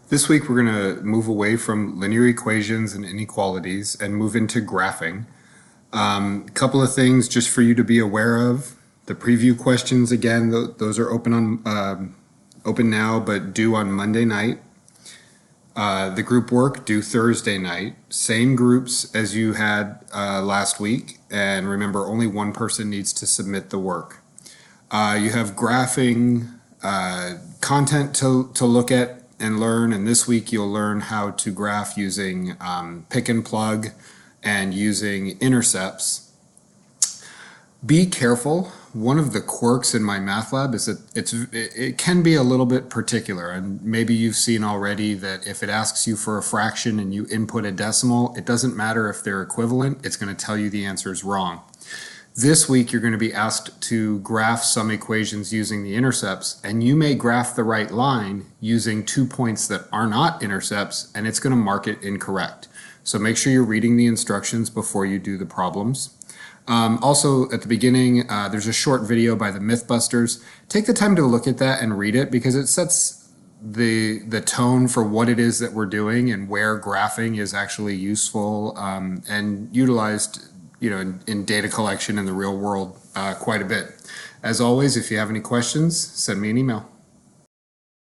This week we're going to move away from linear equations and inequalities and move into graphing. A couple of things just for you to be aware of. The preview questions, again, those are open now, but due on Monday night. The group work due Thursday night. Same groups as you had last week, and remember, only one person needs to submit the work. You have graphing content to look at and learn, and this week you'll learn how to graph using pick and plug and using intercepts. Be careful. One of the quirks in MyMathLab is that it can be a little bit particular, and maybe you've seen already that if it asks you for a fraction and you input a decimal, it doesn't matter if they're equivalent, it's going to tell you the answer is wrong. This week you're going to be asked to graph some equations using the intercepts, and you may graph the right line using 2 points that are not intercepts, and it's going to mark it incorrect. So make sure you're reading the instructions before you do the problems. Also, at the beginning, there's a short video by the Mythbusters. Take the time to look at that and read it, because it sets the tone for what it is that we're doing and where graphing is actually useful and utilized in data collection in the real world quite a bit. As always, if you have any questions, send me an email.